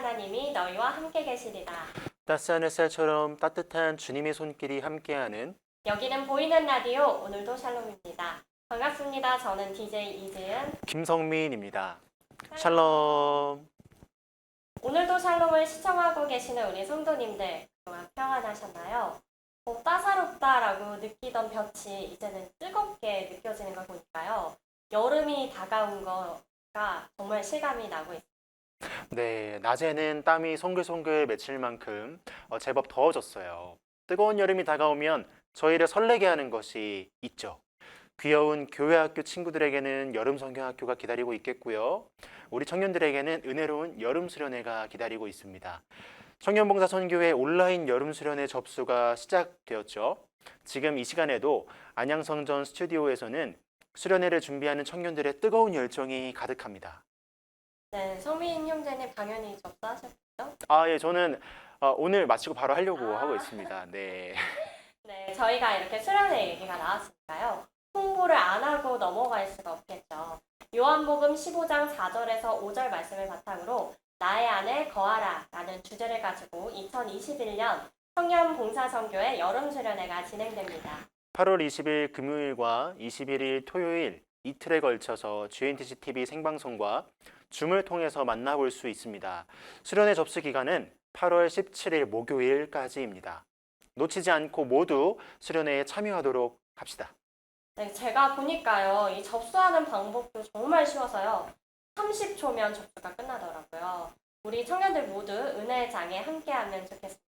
하나님이 너희와 함께 계시리라. 따스한 햇살처럼 따뜻한 주님의 손길이 함께하는 여기는 보이는 라디오 오늘도 샬롬입니다. 반갑습니다. 저는 DJ 이지은. 김성민입니다. 샬롬. 오늘도 샬롬을 시청하고 계시는 우리 성도님들 그동안 평안하셨나요? 따사롭다라고 느끼던 볕이 이제는 뜨겁게 느껴지는 걸 보니까요. 여름이 다가온 거가 정말 실감이 나고 있습니다. 네, 낮에는 땀이 송글송글 맺힐 만큼 제법 더워졌어요. 뜨거운 여름이 다가오면 저희를 설레게 하는 것이 있죠. 귀여운 교회 학교 친구들에게는 여름 성경학교가 기다리고 있겠고요. 우리 청년들에게는 은혜로운 여름 수련회가 기다리고 있습니다. 청년봉사 선교회 온라인 여름 수련회 접수가 시작되었죠. 지금 이 시간에도 안양성전 스튜디오에서는 수련회를 준비하는 청년들의 뜨거운 열정이 가득합니다. 네, 성민 형제님 당연히 접수하셨죠? 예, 저는 오늘 마치고 바로 하려고 하고 있습니다. 네. 네, 저희가 이렇게 수련회 얘기가 나왔으니까요. 홍보를 안 하고 넘어갈 수가 없겠죠. 요한복음 15장 4절에서 5절 말씀을 바탕으로 나의 안에 거하라 라는 주제를 가지고 2021년 청년봉사선교회 여름수련회가 진행됩니다. 8월 20일 금요일과 21일 토요일 이틀에 걸쳐서 GNTC TV 생방송과 줌을 통해서 만나볼 수 있습니다. 수련회 접수 기간은 8월 17일 목요일까지입니다. 놓치지 않고 모두 수련회에 참여하도록 합시다. 네, 제가 보니까요. 이 접수하는 방법도 정말 쉬워서요. 30초면 접수가 끝나더라고요. 우리 청년들 모두 은혜의 장에 함께하면 좋겠습니다.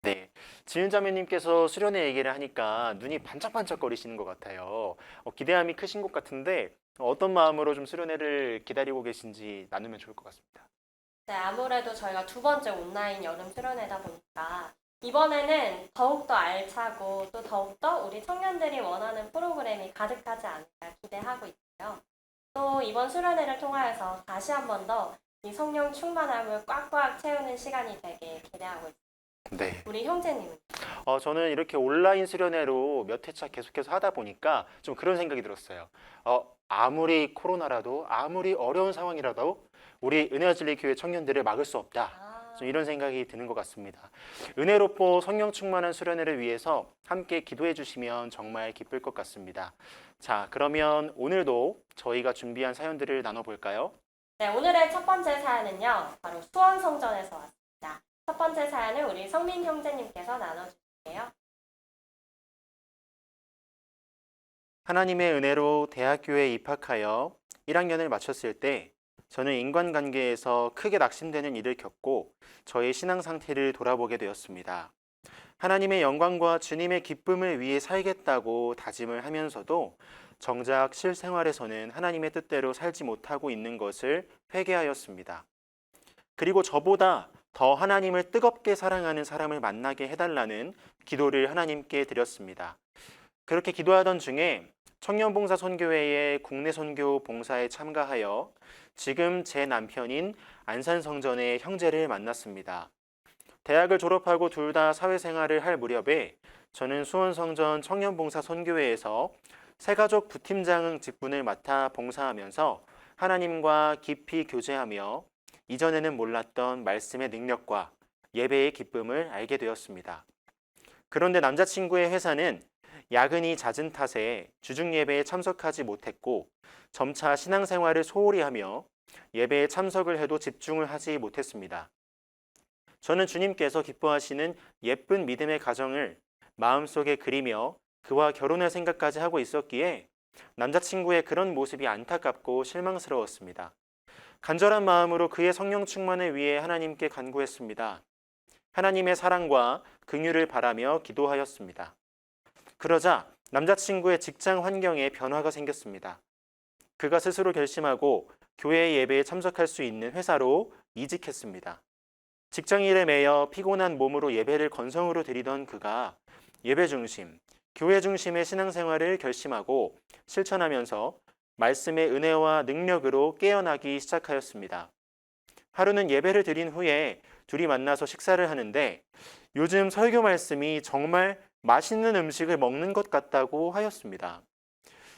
네, 지은자매님께서 수련회 얘기를 하니까 눈이 반짝반짝거리시는 것 같아요. 기대함이 크신 것 같은데 어떤 마음으로 좀 수련회를 기다리고 계신지 나누면 좋을 것 같습니다. 네, 아무래도 저희가 두 번째 온라인 여름 수련회다 보니까 이번에는 더욱더 알차고 또 더욱더 우리 청년들이 원하는 프로그램이 가득하지 않을까 기대하고 있고요. 또 이번 수련회를 통하여서 다시 한 번 더 이 성령 충만함을 꽉꽉 채우는 시간이 되길 기대하고 있습니다. 네. 우리 형제님은? 저는 이렇게 온라인 수련회로 몇 회차 계속해서 하다 보니까 좀 그런 생각이 들었어요. 아무리 코로나라도 아무리 어려운 상황이라도 우리 은혜와 진리 교회 청년들을 막을 수 없다. 좀 이런 생각이 드는 것 같습니다. 은혜롭고 성령 충만한 수련회를 위해서 함께 기도해 주시면 정말 기쁠 것 같습니다. 자, 그러면 오늘도 저희가 준비한 사연들을 나눠볼까요? 네, 오늘의 첫 번째 사연은요. 바로 수원성전에서 왔습니다. 첫 번째 사연을 우리 성민 형제님께서 나눠주실게요. 하나님의 은혜로 대학교에 입학하여 1학년을 마쳤을 때 저는 인간관계에서 크게 낙심되는 일을 겪고 저의 신앙 상태를 돌아보게 되었습니다. 하나님의 영광과 주님의 기쁨을 위해 살겠다고 다짐을 하면서도 정작 실생활에서는 하나님의 뜻대로 살지 못하고 있는 것을 회개하였습니다. 그리고 저보다 더 하나님을 뜨겁게 사랑하는 사람을 만나게 해달라는 기도를 하나님께 드렸습니다. 그렇게 기도하던 중에 청년봉사 선교회의 국내 선교 봉사에 참가하여 지금 제 남편인 안산성전의 형제를 만났습니다. 대학을 졸업하고 둘 다 사회생활을 할 무렵에 저는 수원성전 청년봉사 선교회에서 새가족 부팀장 직분을 맡아 봉사하면서 하나님과 깊이 교제하며 이전에는 몰랐던 말씀의 능력과 예배의 기쁨을 알게 되었습니다. 그런데 남자친구의 회사는 야근이 잦은 탓에 주중 예배에 참석하지 못했고 점차 신앙생활을 소홀히 하며 예배에 참석을 해도 집중을 하지 못했습니다. 저는 주님께서 기뻐하시는 예쁜 믿음의 가정을 마음속에 그리며 그와 결혼할 생각까지 하고 있었기에 남자친구의 그런 모습이 안타깝고 실망스러웠습니다. 간절한 마음으로 그의 성령 충만을 위해 하나님께 간구했습니다. 하나님의 사랑과 긍휼을 바라며 기도하였습니다. 그러자 남자친구의 직장 환경에 변화가 생겼습니다. 그가 스스로 결심하고 교회 예배에 참석할 수 있는 회사로 이직했습니다. 직장일에 매여 피곤한 몸으로 예배를 건성으로 드리던 그가 예배 중심, 교회 중심의 신앙생활을 결심하고 실천하면서 말씀의 은혜와 능력으로 깨어나기 시작하였습니다. 하루는 예배를 드린 후에 둘이 만나서 식사를 하는데 요즘 설교 말씀이 정말 맛있는 음식을 먹는 것 같다고 하였습니다.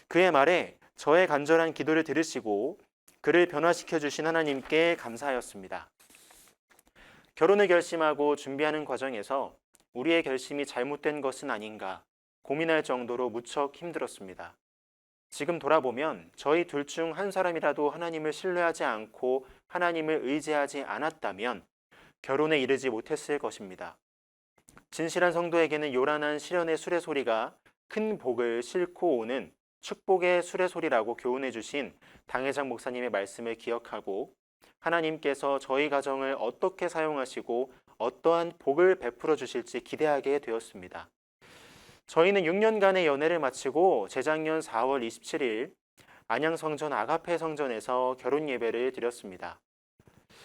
그의 말에 저의 간절한 기도를 들으시고 그를 변화시켜 주신 하나님께 감사하였습니다. 결혼을 결심하고 준비하는 과정에서 우리의 결심이 잘못된 것은 아닌가 고민할 정도로 무척 힘들었습니다. 지금 돌아보면 저희 둘 중 한 사람이라도 하나님을 신뢰하지 않고 하나님을 의지하지 않았다면 결혼에 이르지 못했을 것입니다. 진실한 성도에게는 요란한 시련의 수레소리가 큰 복을 싣고 오는 축복의 수레소리라고 교훈해 주신 당회장 목사님의 말씀을 기억하고 하나님께서 저희 가정을 어떻게 사용하시고 어떠한 복을 베풀어 주실지 기대하게 되었습니다. 저희는 6년간의 연애를 마치고 재작년 4월 27일 안양성전 아가페 성전에서 결혼 예배를 드렸습니다.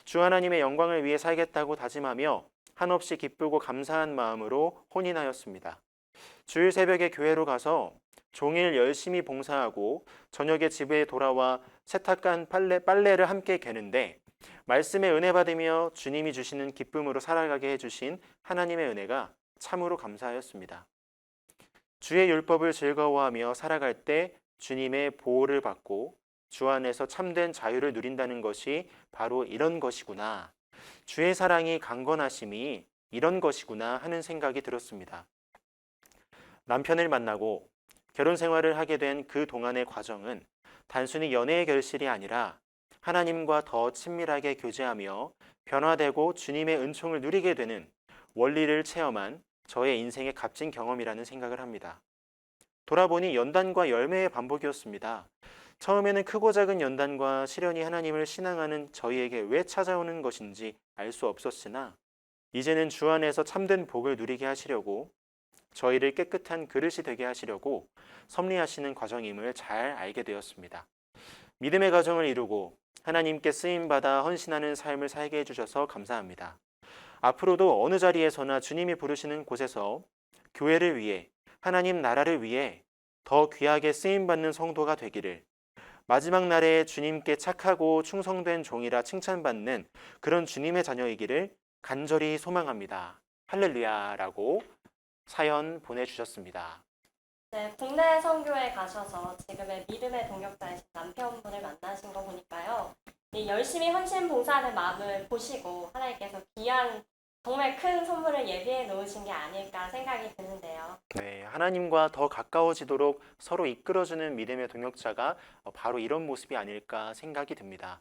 주 하나님의 영광을 위해 살겠다고 다짐하며 한없이 기쁘고 감사한 마음으로 혼인하였습니다. 주일 새벽에 교회로 가서 종일 열심히 봉사하고 저녁에 집에 돌아와 세탁한 빨래를 함께 개는데 말씀에 은혜 받으며 주님이 주시는 기쁨으로 살아가게 해주신 하나님의 은혜가 참으로 감사하였습니다. 주의 율법을 즐거워하며 살아갈 때 주님의 보호를 받고 주 안에서 참된 자유를 누린다는 것이 바로 이런 것이구나. 주의 사랑이 강건하심이 이런 것이구나 하는 생각이 들었습니다. 남편을 만나고 결혼 생활을 하게 된 그 동안의 과정은 단순히 연애의 결실이 아니라 하나님과 더 친밀하게 교제하며 변화되고 주님의 은총을 누리게 되는 원리를 체험한 저의 인생의 값진 경험이라는 생각을 합니다. 돌아보니 연단과 열매의 반복이었습니다. 처음에는 크고 작은 연단과 시련이 하나님을 신앙하는 저희에게 왜 찾아오는 것인지 알 수 없었으나 이제는 주 안에서 참된 복을 누리게 하시려고 저희를 깨끗한 그릇이 되게 하시려고 섭리하시는 과정임을 잘 알게 되었습니다. 믿음의 가정을 이루고 하나님께 쓰임받아 헌신하는 삶을 살게 해주셔서 감사합니다. 앞으로도 어느 자리에서나 주님이 부르시는 곳에서 교회를 위해 하나님 나라를 위해 더 귀하게 쓰임받는 성도가 되기를 마지막 날에 주님께 착하고 충성된 종이라 칭찬받는 그런 주님의 자녀이기를 간절히 소망합니다. 할렐루야라고 사연 보내주셨습니다. 네, 국내 선교에 가셔서 지금의 믿음의 동역자이신 남편분을 만나신 거 보니까요. 이 열심히 헌신 봉사하는 마음을 보시고 하나님께서 귀한 정말 큰 선물을 예비해 놓으신 게 아닐까 생각이 드는데요. 네, 하나님과 더 가까워지도록 서로 이끌어주는 믿음의 동역자가 바로 이런 모습이 아닐까 생각이 듭니다.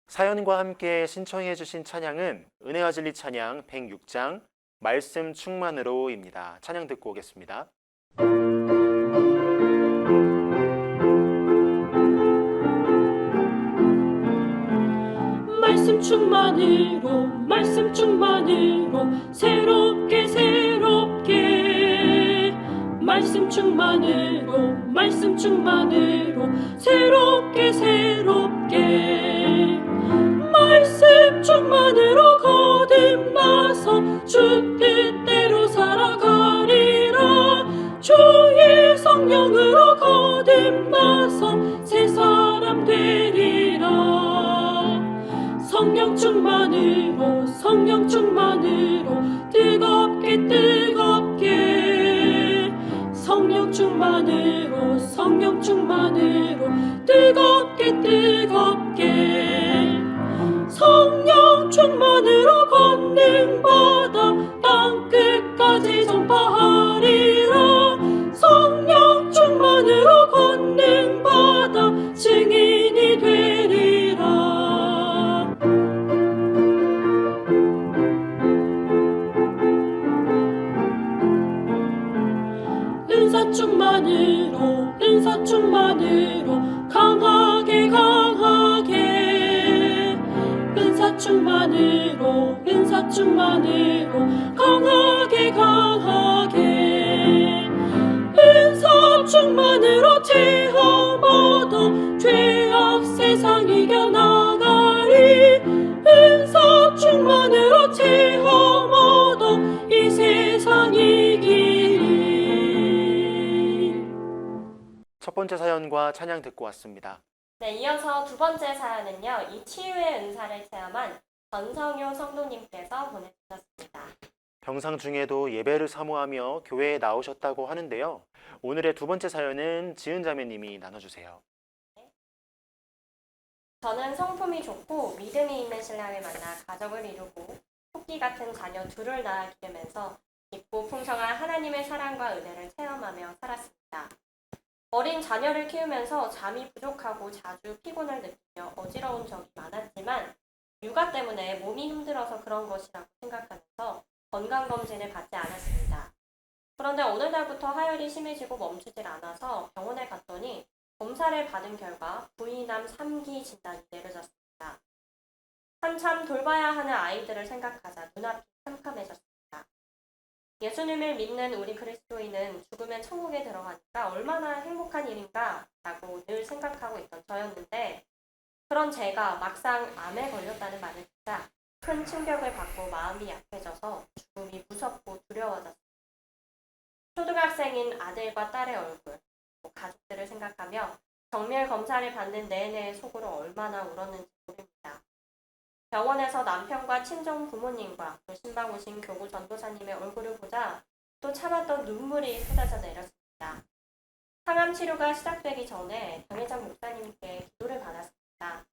사연과 함께 신청해 주신 찬양은 은혜와 진리 찬양 106장 말씀 충만으로입니다. 찬양 듣고 오겠습니다. 말씀 충만으로 말씀 충만으로 새롭게 말씀 충만으로 말씀 충만으로 새롭게 말씀 충만으로 거듭나서 주 뜻대로 살아가리라. 주의 성령으로 거듭나서 새 사람 되리라. 성령 충만으로 뜨겁게 성령 충만으로 뜨겁게 성령 충만으로 권능받아 땅끝까지 전파하리라. 성령 충만으로 권능받아 증인이 되리라. 은사 충만으로 강하게 은사 충만으로 강하게 은사 충만으로 체험 얻어 죄악 세상 이겨나가리. 은사 충만으로 체험 얻어 이 세상 이기리. 첫 번째 사연과 찬양 듣고 왔습니다. 네, 이어서 두 번째 사연은요. 이 치유의 은사를 체험한 전성효 성도님께서 보내주셨습니다. 병상 중에도 예배를 사모하며 교회에 나오셨다고 하는데요. 오늘의 두 번째 사연은 지은 자매님이 나눠주세요. 저는 성품이 좋고 믿음이 있는 신랑을 만나 가정을 이루고 속 토끼 같은 자녀 둘을 낳아 기르면서 깊고 풍성한 하나님의 사랑과 은혜를 체험하며 살았습니다. 어린 자녀를 키우면서 잠이 부족하고 자주 피곤을 느끼며 어지러운 적이 많았지만 육아 때문에 몸이 힘들어서 그런 것이라고 생각하면서 건강검진을 받지 않았습니다. 그런데 어느 날부터 하혈이 심해지고 멈추질 않아서 병원에 갔더니 검사를 받은 결과 부인암 3기 진단이 내려졌습니다. 한참 돌봐야 하는 아이들을 생각하자 눈앞이 캄캄해졌습니다. 예수님을 믿는 우리 그리스도인은 죽으면 천국에 들어가니까 얼마나 행복한 일인가 라고 늘 생각하고 있던 저였는데 그런 제가 막상 암에 걸렸다는 말을 듣자 큰 충격을 받고 마음이 약해져서 죽음이 무섭고 두려워졌습니다. 초등학생인 아들과 딸의 얼굴, 가족들을 생각하며 정밀 검사를 받는 내내 속으로 얼마나 울었는지 모릅니다. 병원에서 남편과 친정 부모님과 또 신방 오신 교구 전도사님의 얼굴을 보자 또 참았던 눈물이 쏟아져 내렸습니다. 항암 치료가 시작되기 전에 당회장 목사님께 기도를 받았습니다.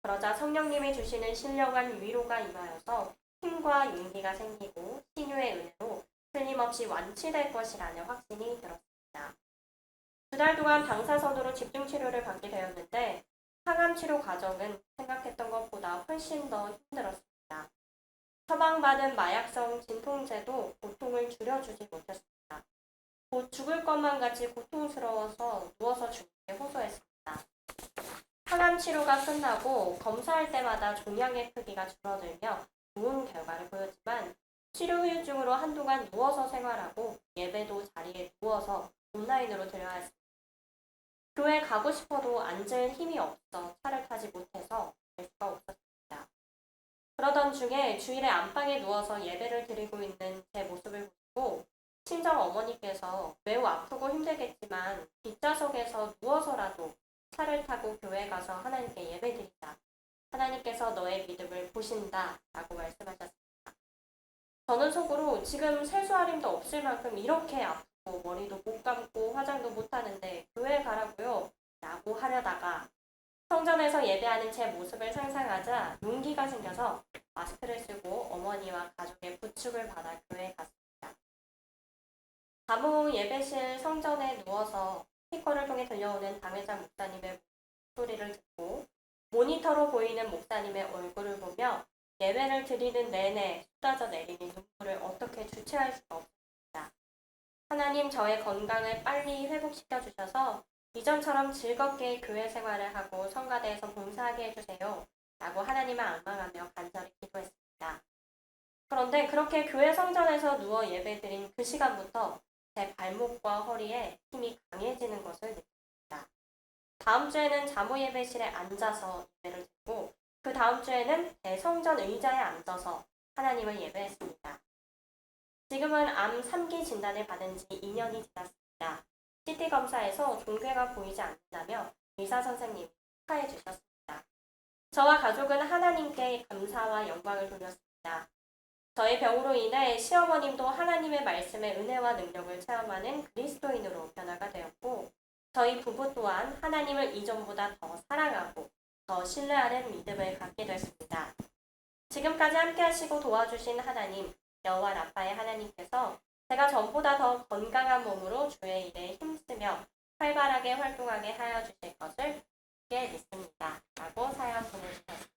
그러자 성령님이 주시는 신령한 위로가 임하여서 힘과 용기가 생기고 신유의 은혜로 틀림없이 완치될 것이라는 확신이 들었습니다. 2달 동안 방사선으로 집중치료를 받게 되었는데 항암 치료 과정은 생각했던 것보다 훨씬 더 힘들었습니다. 처방받은 마약성 진통제도 고통을 줄여주지 못했습니다. 곧 죽을 것만 같이 고통스러워서 누워서 죽게 호소했습니다. 항암 치료가 끝나고 검사할 때마다 종양의 크기가 줄어들며 좋은 결과를 보였지만 치료 후유증으로 한동안 누워서 생활하고 예배도 자리에 누워서 온라인으로 드려야 했습니다. 교회 가고 싶어도 앉을 힘이 없어 차를 타지 못해서 갈 수가 없었습니다. 그러던 중에 주일에 안방에 누워서 예배를 드리고 있는 제 모습을 보시고 친정 어머니께서 매우 아프고 힘들겠지만 뒷좌석에서 누워서라도 차를 타고 교회 가서 하나님께 예배드리자. 하나님께서 너의 믿음을 보신다 라고 말씀하셨습니다. 저는 속으로 지금 세수할힘도 없을 만큼 이렇게 아프고 머리도 못 감고 화장도 못 하는데 교회 가라고요? 라고 하려다가 성전에서 예배하는 제 모습을 상상하자 용기가 생겨서 마스크를 쓰고 어머니와 가족의 부축을 받아 교회에 갔습니다. 잠후 후 예배실 성전에 누워서 스피커를 통해 들려오는 당회장 목사님의 소리를 듣고 모니터로 보이는 목사님의 얼굴을 보며 예배를 드리는 내내 쏟아져 내리는 눈물을 어떻게 주체할 수가 없습니다. 하나님 저의 건강을 빨리 회복시켜 주셔서 이전처럼 즐겁게 교회 생활을 하고 성가대에서 봉사하게 해주세요. 라고 하나님을 앙망하며 간절히 기도했습니다. 그런데 그렇게 교회 성전에서 누워 예배드린 그 시간부터 제 발목과 허리에 힘이 강해지는 것을 느꼈습니다. 다음 주에는 자모 예배실에 앉아서 예배를 드리고 그 다음 주에는 대성전 의자에 앉아서 하나님을 예배했습니다. 지금은 암 3기 진단을 받은 지 2년이 지났습니다. CT 검사에서 종괴가 보이지 않는다며 의사 선생님이 축하해 주셨습니다. 저와 가족은 하나님께 감사와 영광을 돌렸습니다. 저의 병으로 인해 시어머님도 하나님의 말씀의 은혜와 능력을 체험하는 그리스도인으로 변화가 되었고 저희 부부 또한 하나님을 이전보다 더 사랑하고 더 신뢰하는 믿음을 갖게 됐습니다. 지금까지 함께 하시고 도와주신 하나님, 여호와 라파의 하나님께서 제가 전보다 더 건강한 몸으로 주의 일에 힘쓰며 활발하게 활동하게 하여 주실 것을 굳게 믿습니다. 라고 사연 보내주셨습니다.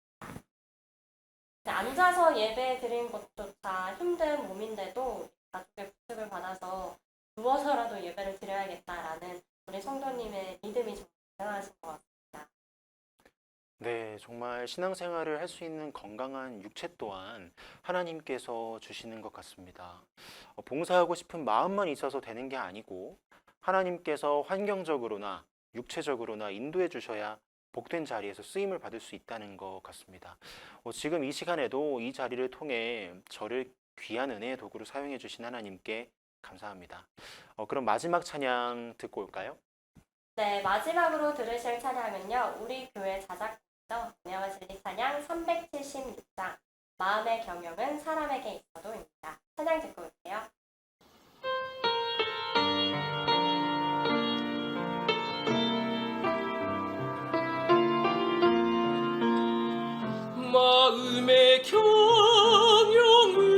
앉아서 예배 드린 것조차 힘든 몸인데도 가족의 부축을 받아서 누워서라도 예배를 드려야겠다라는 우리 성도님의 믿음이 정말 대단하신 것 같습니다. 네, 정말 신앙생활을 할 수 있는 건강한 육체 또한 하나님께서 주시는 것 같습니다. 봉사하고 싶은 마음만 있어서 되는 게 아니고 하나님께서 환경적으로나 육체적으로나 인도해 주셔야 복된 자리에서 쓰임을 받을 수 있다는 것 같습니다. 지금 이 시간에도 이 자리를 통해 저를 귀한 은혜의 도구로 사용해 주신 하나님께 감사합니다. 그럼 마지막 찬양 듣고 올까요? 네, 마지막으로 들으실 찬양은요. 우리 교회 자작곡이죠. 은혜와 진리 찬양 376장 마음의 경영은 사람에게 있어도입니다. 찬양 듣고 올게요. 마음의 경영은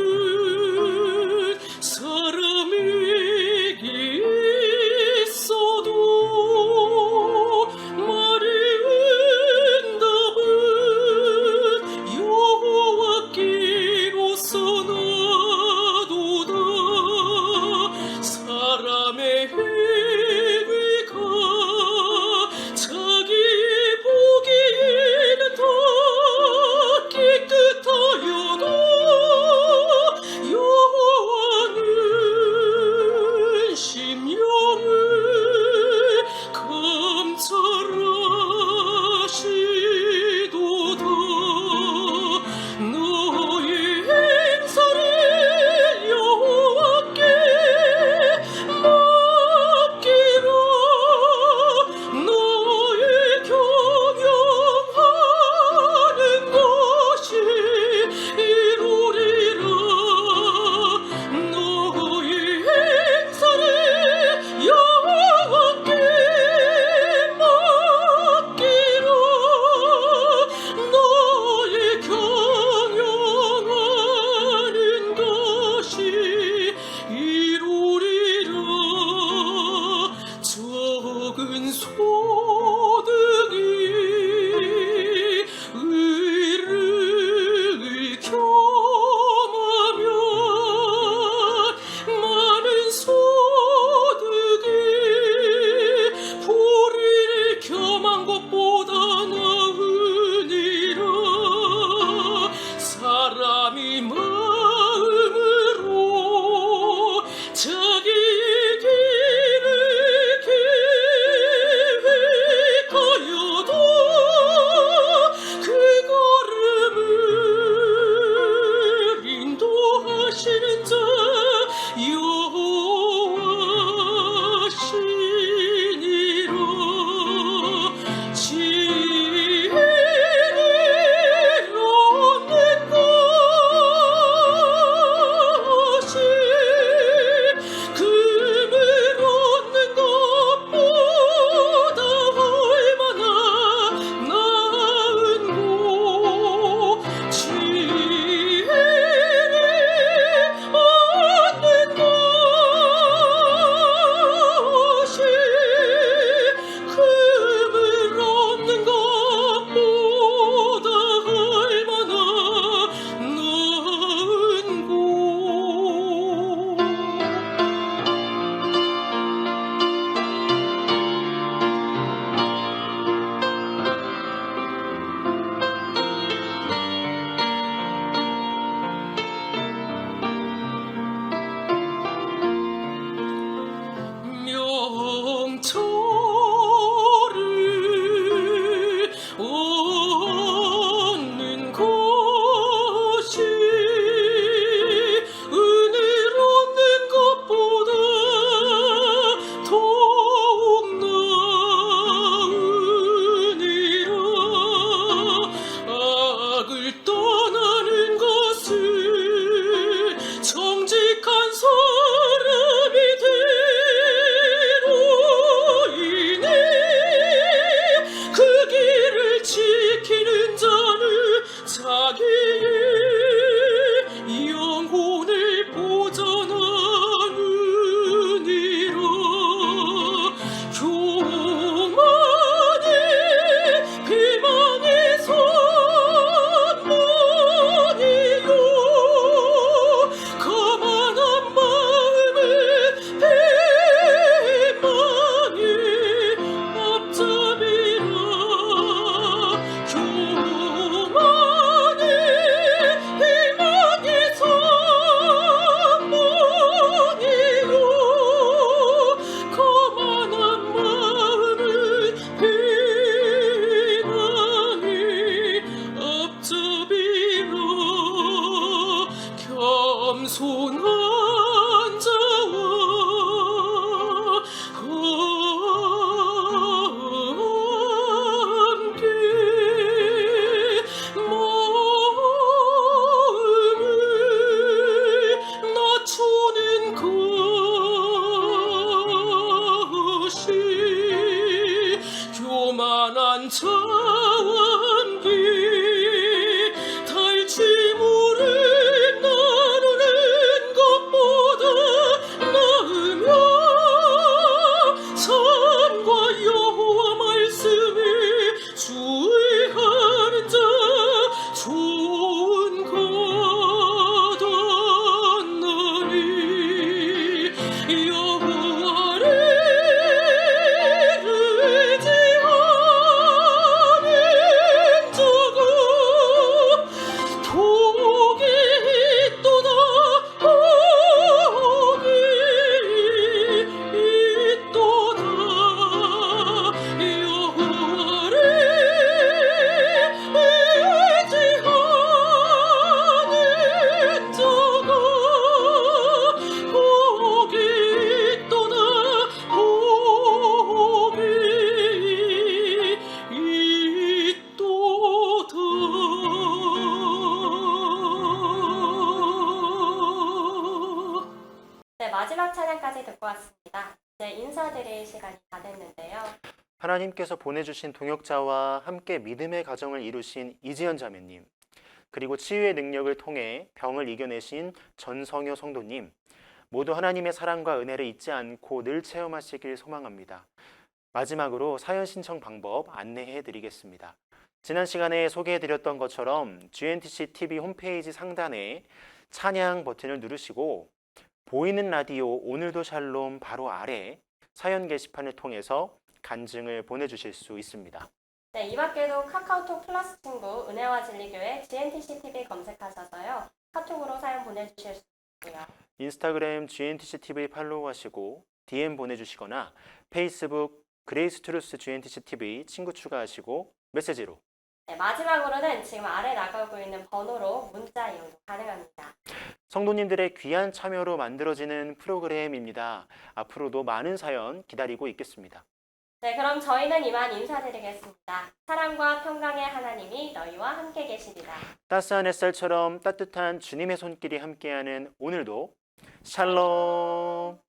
손한 자와 함께 마음을 낮추는 것이 교만한 자와 함께 탈취물을 나누는 것보다 나으며 산과 여호와 말씀에 주의하는 자 좋은 것없나니 여호와를 의지하는 자가 복이 있도다 복이 있도다 여호와를 의지하는 자가 복이 있도다 복이 있도다. 네, 마지막 찬양까지 듣고 왔습니다. 이제 인사드릴 시간이 다 됐는데요. 하나님께서 보내주신 동역자와 함께 믿음의 가정을 이루신 이지연 자매님, 그리고 치유의 능력을 통해 병을 이겨내신 전성효 성도님, 모두 하나님의 사랑과 은혜를 잊지 않고 늘 체험하시길 소망합니다. 마지막으로 사연 신청 방법 안내해 드리겠습니다. 지난 시간에 소개해 드렸던 것처럼 GNTC TV 홈페이지 상단에 찬양 버튼을 누르시고 보이는 라디오 오늘도 샬롬 바로 아래 사연 게시판을 통해서 간증을 보내주실 수 있습니다. 네, 이 밖에도 카카오톡 플러스 친구 은혜와 진리교회 GNTC TV 검색하셔서요. 카톡으로 사연 보내주실 수 있고요. 인스타그램 GNTC TV 팔로우하시고 DM 보내주시거나 페이스북 그레이스 트루스 GNTC TV 친구 추가하시고 메시지로. 네, 마지막으로는 지금 아래 나가고 있는 번호로 문자 이용도 가능합니다. 성도님들의 귀한 참여로 만들어지는 프로그램입니다. 앞으로도 많은 사연 기다리고 있겠습니다. 네, 그럼 저희는 이만 인사드리겠습니다. 사랑과 평강의 하나님이 너희와 함께 계시리라. 따스한 햇살처럼 따뜻한 주님의 손길이 함께하는 오늘도 샬롬.